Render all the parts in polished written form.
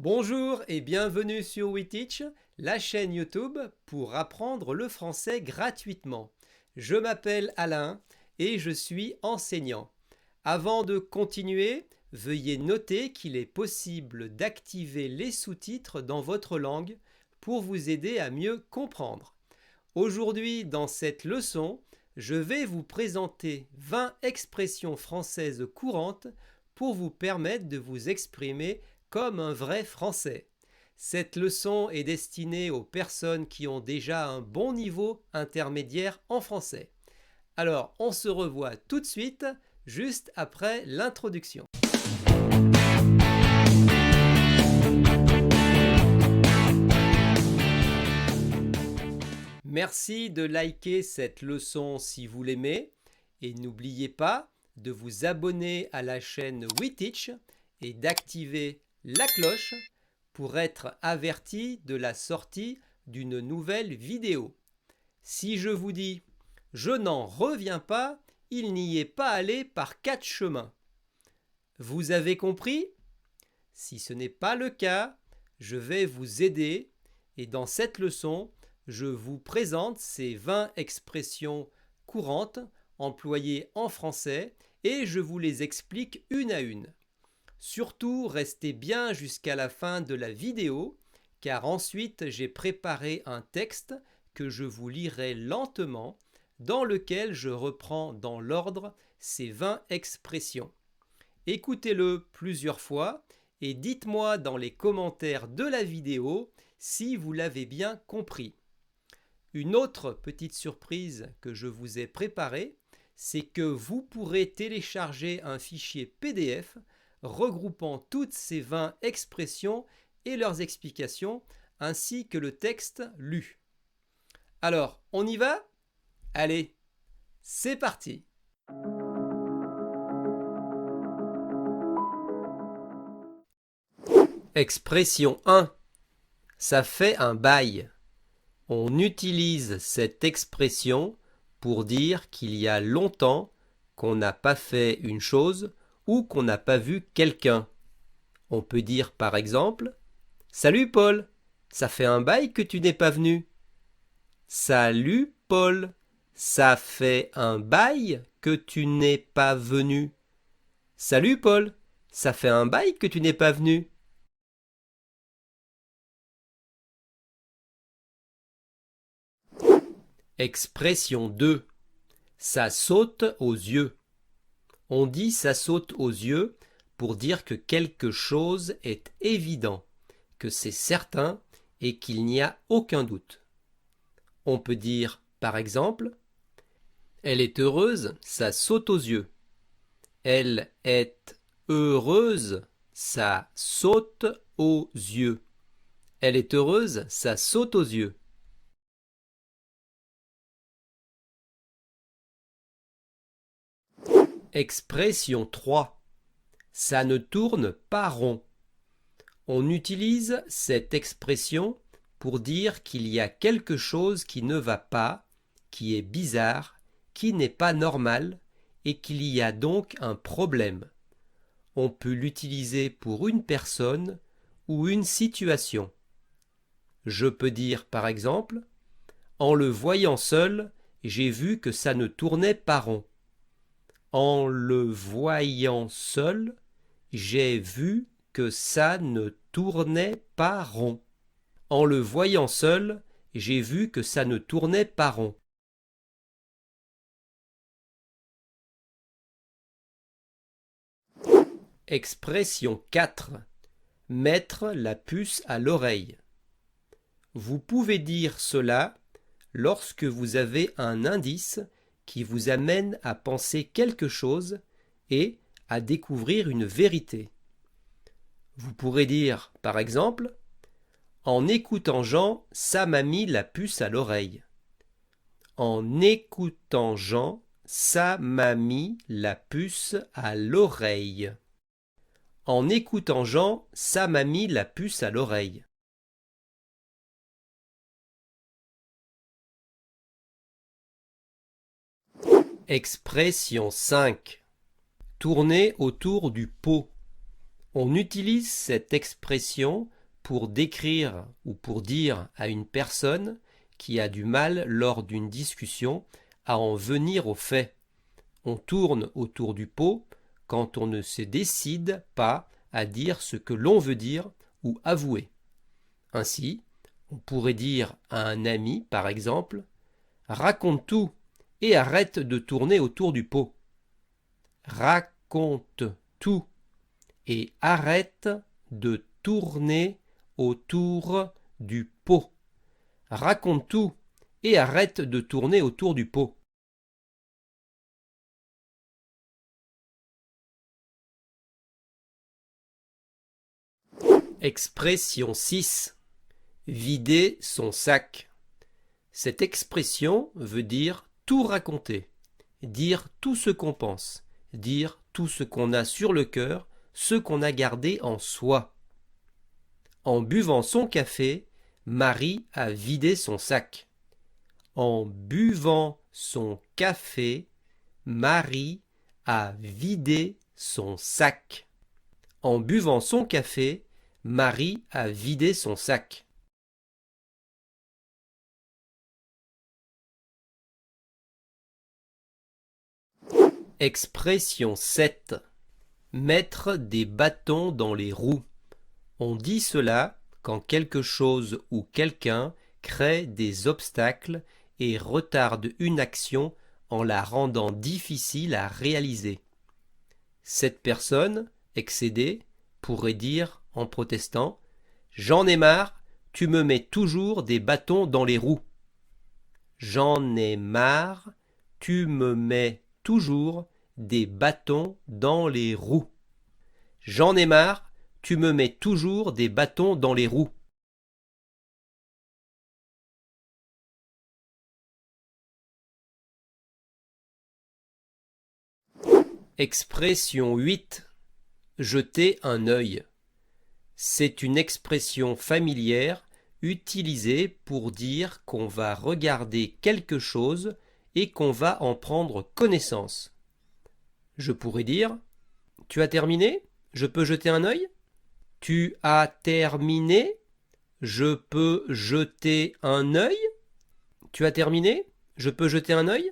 Bonjour et bienvenue sur WeTeach, la chaîne YouTube pour apprendre le français gratuitement. Je m'appelle Alain et je suis enseignant. Avant de continuer, veuillez noter qu'il est possible d'activer les sous-titres dans votre langue pour vous aider à mieux comprendre. Aujourd'hui, dans cette leçon, je vais vous présenter 20 expressions françaises courantes pour vous permettre de vous exprimer comme un vrai Français. Cette leçon est destinée aux personnes qui ont déjà un bon niveau intermédiaire en français. Alors, on se revoit tout de suite, juste après l'introduction. Merci de liker cette leçon si vous l'aimez et n'oubliez pas de vous abonner à la chaîne WeTeach et d'activer la cloche pour être averti de la sortie d'une nouvelle vidéo. Si je vous dis « Je n'en reviens pas, il n'y est pas allé par 4 chemins », vous avez compris? Si ce n'est pas le cas, je vais vous aider et dans cette leçon, je vous présente ces 20 expressions courantes employées en français et je vous les explique une à une. Surtout, restez bien jusqu'à la fin de la vidéo car ensuite j'ai préparé un texte que je vous lirai lentement dans lequel je reprends dans l'ordre ces 20 expressions. Écoutez-le plusieurs fois et dites-moi dans les commentaires de la vidéo si vous l'avez bien compris. Une autre petite surprise que je vous ai préparée, c'est que vous pourrez télécharger un fichier PDF regroupant toutes ces 20 expressions et leurs explications, ainsi que le texte lu. Alors, on y va? Allez, c'est parti! Expression 1. Ça fait un bail. On utilise cette expression pour dire qu'il y a longtemps qu'on n'a pas fait une chose ou qu'on n'a pas vu quelqu'un. On peut dire par exemple « Salut Paul, ça fait un bail que tu n'es pas venu. » Salut Paul, ça fait un bail que tu n'es pas venu. Salut Paul, ça fait un bail que tu n'es pas venu. Expression 2. Ça saute aux yeux. On dit ça saute aux yeux pour dire que quelque chose est évident, que c'est certain et qu'il n'y a aucun doute. On peut dire par exemple elle est heureuse, ça saute aux yeux. Elle est heureuse, ça saute aux yeux. Elle est heureuse, ça saute aux yeux. Expression 3. Ça ne tourne pas rond. On utilise cette expression pour dire qu'il y a quelque chose qui ne va pas, qui est bizarre, qui n'est pas normal et qu'il y a donc un problème. On peut l'utiliser pour une personne ou une situation. Je peux dire par exemple « En le voyant seul, j'ai vu que ça ne tournait pas rond. » En le voyant seul, j'ai vu que ça ne tournait pas rond. En le voyant seul, j'ai vu que ça ne tournait pas rond. Expression 4. Mettre la puce à l'oreille. Vous pouvez dire cela lorsque vous avez un indice qui vous amène à penser quelque chose et à découvrir une vérité. Vous pourrez dire, par exemple, « En écoutant Jean, ça m'a mis la puce à l'oreille. » En écoutant Jean, ça m'a mis la puce à l'oreille. En écoutant Jean, ça m'a mis la puce à l'oreille. Expression 5. Tourner autour du pot. On utilise cette expression pour décrire ou pour dire à une personne qui a du mal lors d'une discussion à en venir aux faits. On tourne autour du pot quand on ne se décide pas à dire ce que l'on veut dire ou avouer. Ainsi, on pourrait dire à un ami, par exemple, « Raconte tout et arrête de tourner autour du pot. » Raconte tout et arrête de tourner autour du pot. Raconte tout et arrête de tourner autour du pot. Expression 6. Vider son sac. Cette expression veut dire tout raconter, dire tout ce qu'on pense, dire tout ce qu'on a sur le cœur, ce qu'on a gardé en soi. En buvant son café, Marie a vidé son sac. En buvant son café, Marie a vidé son sac. En buvant son café, Marie a vidé son sac. Expression 7. Mettre des bâtons dans les roues. On dit cela quand quelque chose ou quelqu'un crée des obstacles et retarde une action en la rendant difficile à réaliser. Cette personne, excédée, pourrait dire en protestant « J'en ai marre, tu me mets toujours des bâtons dans les roues. » J'en ai marre, tu me mets toujours des bâtons dans les roues. J'en ai marre, tu me mets toujours des bâtons dans les roues. Expression 8. Jeter un œil. C'est une expression familière utilisée pour dire qu'on va regarder quelque chose et qu'on va en prendre connaissance. Je pourrais dire « Tu as terminé ? Je peux jeter un œil ? » Tu as terminé ? Je peux jeter un œil ? Tu as terminé ? Je peux jeter un œil ?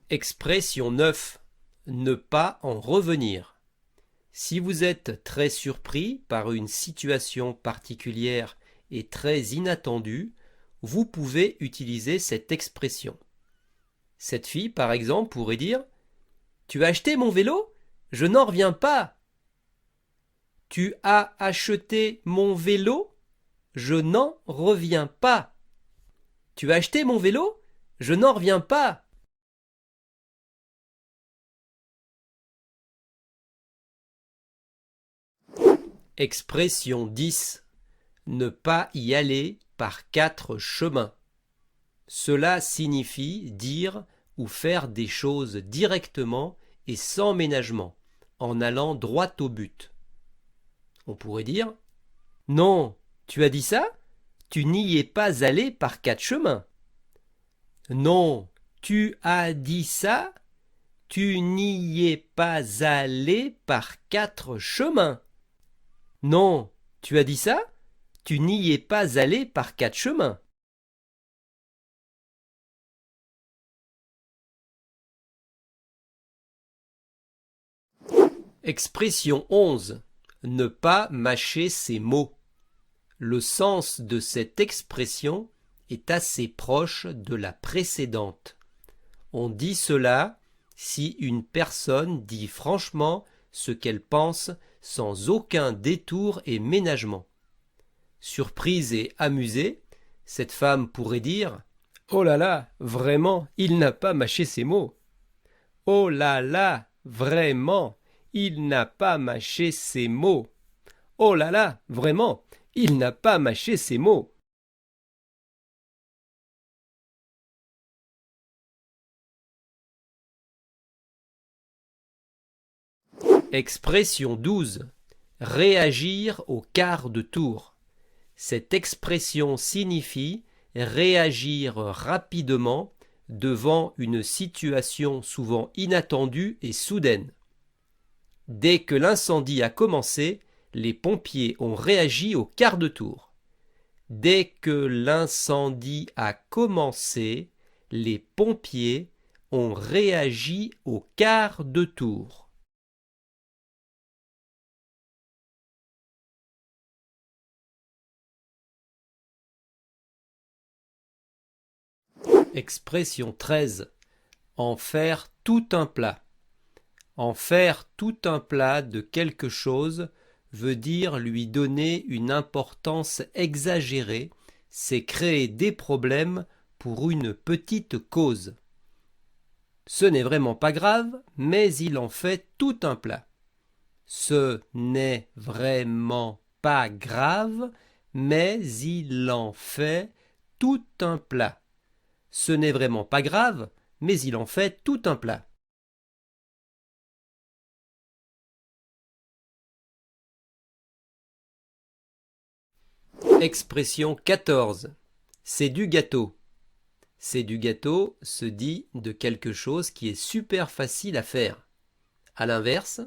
Expression 9. Ne pas en revenir. Si vous êtes très surpris par une situation particulière et très inattendue, vous pouvez utiliser cette expression. Cette fille, par exemple, pourrait dire « Tu as acheté mon vélo ? Je n'en reviens pas. » Tu as acheté mon vélo ? Je n'en reviens pas. Tu as acheté mon vélo ? Je n'en reviens pas. Expression 10. Ne pas y aller par 4 chemins. Cela signifie dire ou faire des choses directement et sans ménagement, en allant droit au but. On pourrait dire « Non, tu as dit ça ? Tu n'y es pas allé par 4 chemins. » Non, tu as dit ça ? Tu n'y es pas allé par 4 chemins. Non, tu as dit ça ? Tu n'y es pas allé par 4 chemins. Expression 11. Ne pas mâcher ses mots. Le sens de cette expression est assez proche de la précédente. On dit cela si une personne dit franchement ce qu'elle pense sans aucun détour et ménagement. Surprise et amusée, cette femme pourrait dire « Oh là là, vraiment, il n'a pas mâché ses mots. Oh là là, vraiment, il n'a pas mâché ses mots. Oh là là, vraiment, il n'a pas mâché ses mots. » Expression 12. Réagir au quart de tour. Cette expression signifie réagir rapidement, devant une situation souvent inattendue et soudaine. Dès que l'incendie a commencé, les pompiers ont réagi au quart de tour. Dès que l'incendie a commencé, les pompiers ont réagi au quart de tour. Expression 13. En faire tout un plat. En faire tout un plat de quelque chose veut dire lui donner une importance exagérée, c'est créer des problèmes pour une petite cause. Ce n'est vraiment pas grave, mais il en fait tout un plat. Ce n'est vraiment pas grave, mais il en fait tout un plat. Ce n'est vraiment pas grave, mais il en fait tout un plat. Expression 14. C'est du gâteau. C'est du gâteau se dit de quelque chose qui est super facile à faire. À l'inverse,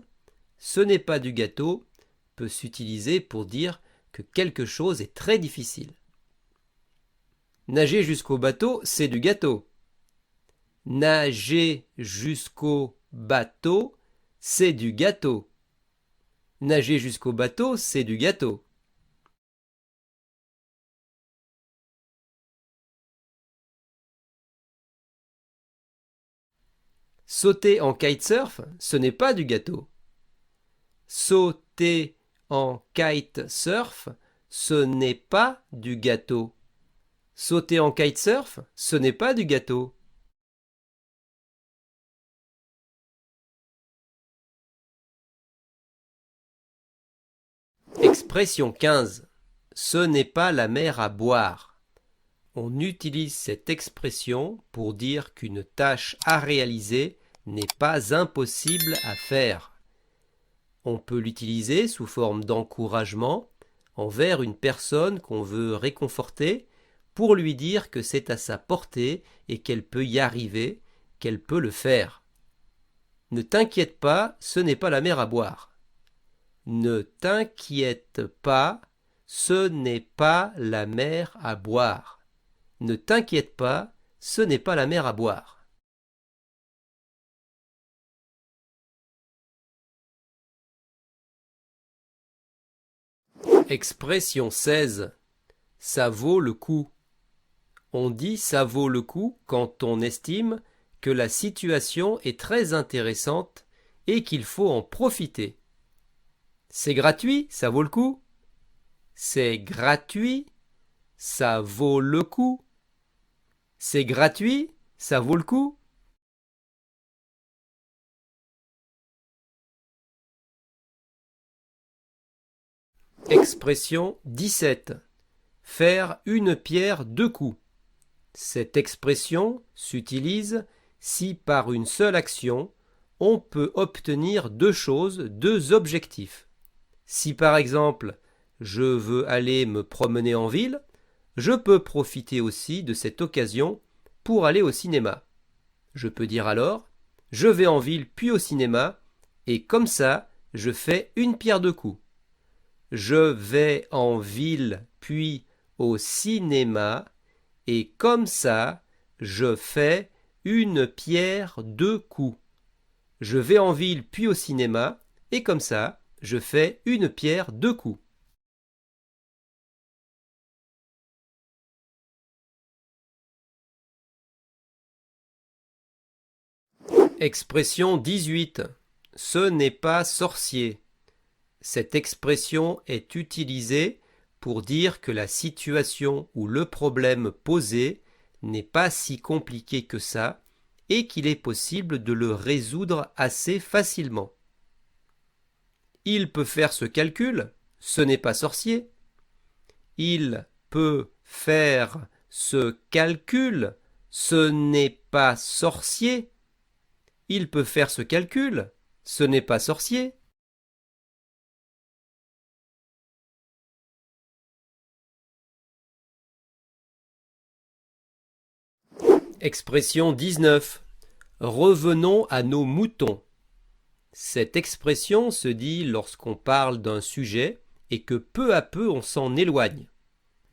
ce n'est pas du gâteau peut s'utiliser pour dire que quelque chose est très difficile. Nager jusqu'au bateau, c'est du gâteau. Nager jusqu'au bateau, c'est du gâteau. Nager jusqu'au bateau, c'est du gâteau. Sauter en kitesurf, ce n'est pas du gâteau. Sauter en kitesurf, ce n'est pas du gâteau. Sauter en kitesurf, ce n'est pas du gâteau. Expression 15. Ce n'est pas la mer à boire. On utilise cette expression pour dire qu'une tâche à réaliser n'est pas impossible à faire. On peut l'utiliser sous forme d'encouragement envers une personne qu'on veut réconforter pour lui dire que c'est à sa portée et qu'elle peut y arriver, qu'elle peut le faire. Ne t'inquiète pas, ce n'est pas la mer à boire. Ne t'inquiète pas, ce n'est pas la mer à boire. Ne t'inquiète pas, ce n'est pas la mer à boire. Expression 16. Ça vaut le coup. On dit ça vaut le coup quand on estime que la situation est très intéressante et qu'il faut en profiter. C'est gratuit, ça vaut le coup. C'est gratuit, ça vaut le coup. C'est gratuit, ça vaut le coup. Expression 17. Faire une pierre deux coups. Cette expression s'utilise si par une seule action, on peut obtenir deux choses, deux objectifs. Si par exemple, je veux aller me promener en ville, je peux profiter aussi de cette occasion pour aller au cinéma. Je peux dire alors, je vais en ville puis au cinéma, et comme ça, je fais une pierre deux coups. Je vais en ville puis au cinéma, et comme ça, je fais une pierre deux coups. Je vais en ville puis au cinéma, et comme ça, je fais une pierre deux coups. Expression 18. Ce n'est pas sorcier. Cette expression est utilisée pour dire que la situation ou le problème posé n'est pas si compliqué que ça et qu'il est possible de le résoudre assez facilement. Il peut faire ce calcul, ce n'est pas sorcier. Il peut faire ce calcul, ce n'est pas sorcier. Il peut faire ce calcul, ce n'est pas sorcier. Expression 19. Revenons à nos moutons. Cette expression se dit lorsqu'on parle d'un sujet et que peu à peu on s'en éloigne.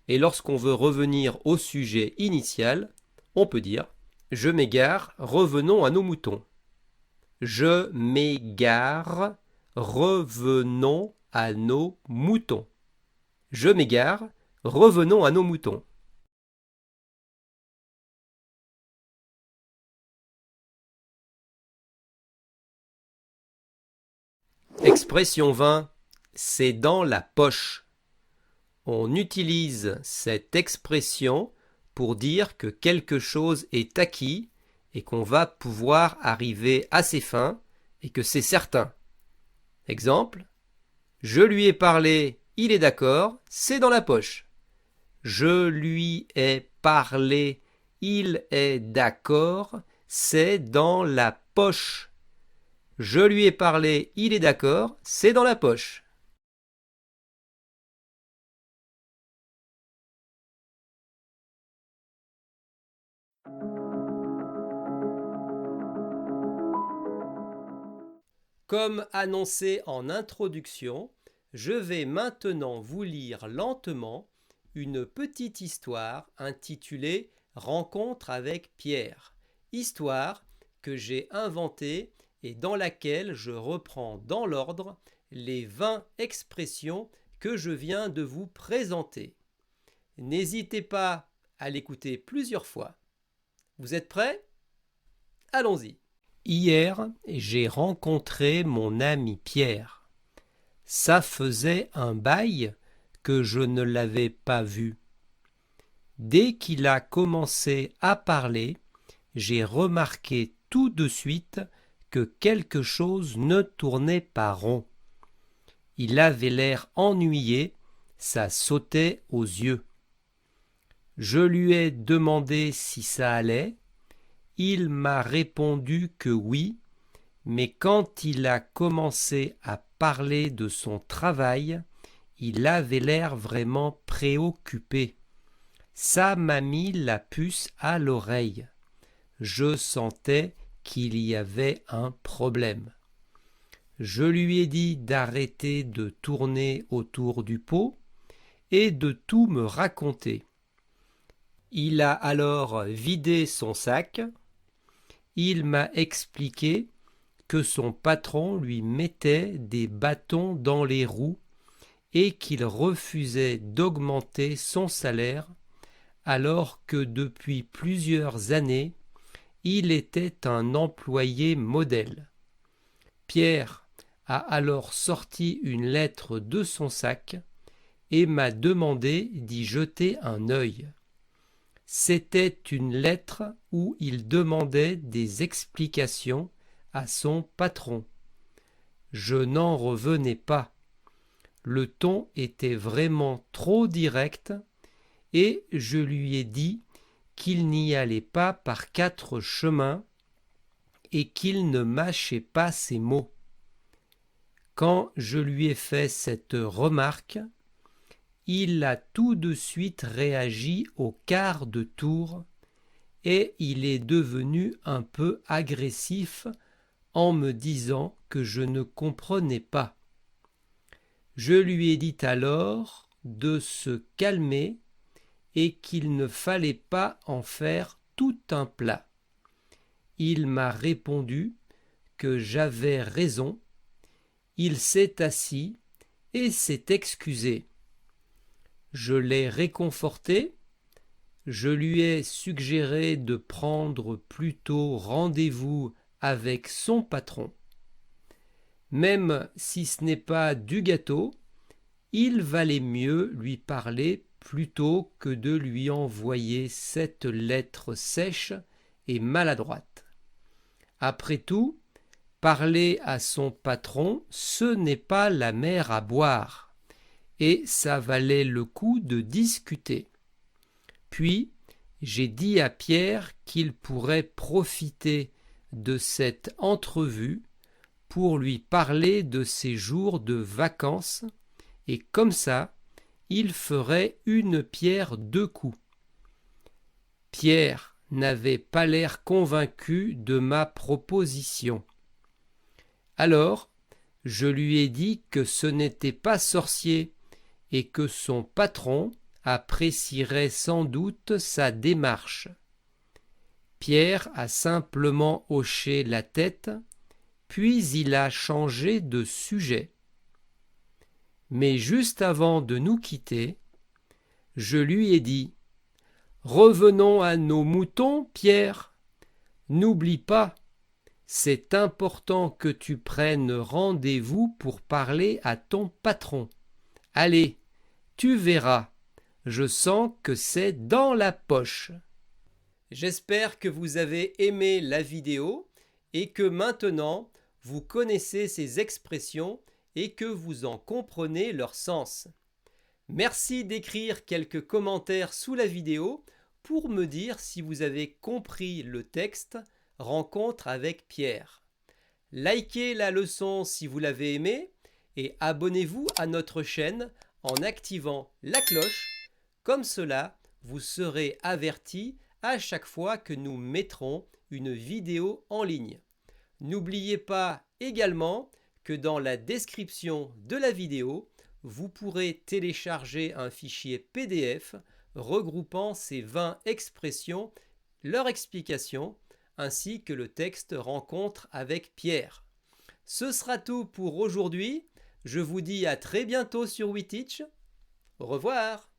Et lorsqu'on veut revenir au sujet initial, on peut dire « Je m'égare, revenons à nos moutons ». Je m'égare, revenons à nos moutons. Je m'égare, revenons à nos moutons. Expression 20. C'est dans la poche. On utilise cette expression pour dire que quelque chose est acquis et qu'on va pouvoir arriver à ses fins et que c'est certain. Exemple, je lui ai parlé, il est d'accord, c'est dans la poche. Je lui ai parlé, il est d'accord, c'est dans la poche. Je lui ai parlé, il est d'accord, c'est dans la poche. Comme annoncé en introduction, je vais maintenant vous lire lentement une petite histoire intitulée Rencontre avec Pierre, histoire que j'ai inventée et dans laquelle je reprends dans l'ordre les 20 expressions que je viens de vous présenter. N'hésitez pas à l'écouter plusieurs fois. Vous êtes prêts? Allons-y. Hier, j'ai rencontré mon ami Pierre. Ça faisait un bail que je ne l'avais pas vu. Dès qu'il a commencé à parler, j'ai remarqué tout de suite que quelque chose ne tournait pas rond. Il avait l'air ennuyé, ça sautait aux yeux. Je lui ai demandé si ça allait. Il m'a répondu que oui, mais quand il a commencé à parler de son travail, il avait l'air vraiment préoccupé. Ça m'a mis la puce à l'oreille. Je sentais qu'il y avait un problème. Je lui ai dit d'arrêter de tourner autour du pot et de tout me raconter. Il a alors vidé son sac. Il m'a expliqué que son patron lui mettait des bâtons dans les roues et qu'il refusait d'augmenter son salaire alors que depuis plusieurs années, il était un employé modèle. Pierre a alors sorti une lettre de son sac et m'a demandé d'y jeter un œil. C'était une lettre où il demandait des explications à son patron. Je n'en revenais pas. Le ton était vraiment trop direct et je lui ai dit qu'il n'y allait pas par 4 chemins et qu'il ne mâchait pas ses mots. Quand je lui ai fait cette remarque, il a tout de suite réagi au quart de tour et il est devenu un peu agressif en me disant que je ne comprenais pas. Je lui ai dit alors de se calmer et qu'il ne fallait pas en faire tout un plat. Il m'a répondu que j'avais raison. Il s'est assis et s'est excusé. Je l'ai réconforté. Je lui ai suggéré de prendre plutôt rendez-vous avec son patron. Même si ce n'est pas du gâteau, il valait mieux lui parler plutôt que de lui envoyer cette lettre sèche et maladroite. Après tout, parler à son patron, ce n'est pas la mer à boire, et ça valait le coup de discuter. Puis, j'ai dit à Pierre qu'il pourrait profiter de cette entrevue pour lui parler de ses jours de vacances, et comme ça, il ferait une pierre deux coups. Pierre n'avait pas l'air convaincu de ma proposition. Alors, je lui ai dit que ce n'était pas sorcier et que son patron apprécierait sans doute sa démarche. Pierre a simplement hoché la tête, puis il a changé de sujet. Mais juste avant de nous quitter, je lui ai dit « Revenons à nos moutons, Pierre. N'oublie pas, c'est important que tu prennes rendez-vous pour parler à ton patron. Allez, tu verras, je sens que c'est dans la poche. » J'espère que vous avez aimé la vidéo et que maintenant vous connaissez ces expressions et que vous en comprenez leur sens. Merci d'écrire quelques commentaires sous la vidéo pour me dire si vous avez compris le texte « Rencontre avec Pierre ». Likez la leçon si vous l'avez aimée et abonnez-vous à notre chaîne en activant la cloche. Comme cela, vous serez averti à chaque fois que nous mettrons une vidéo en ligne. N'oubliez pas également que dans la description de la vidéo, vous pourrez télécharger un fichier PDF regroupant ces 20 expressions, leurs explications, ainsi que le texte rencontre avec Pierre. Ce sera tout pour aujourd'hui. Je vous dis à très bientôt sur WeTeach. Au revoir.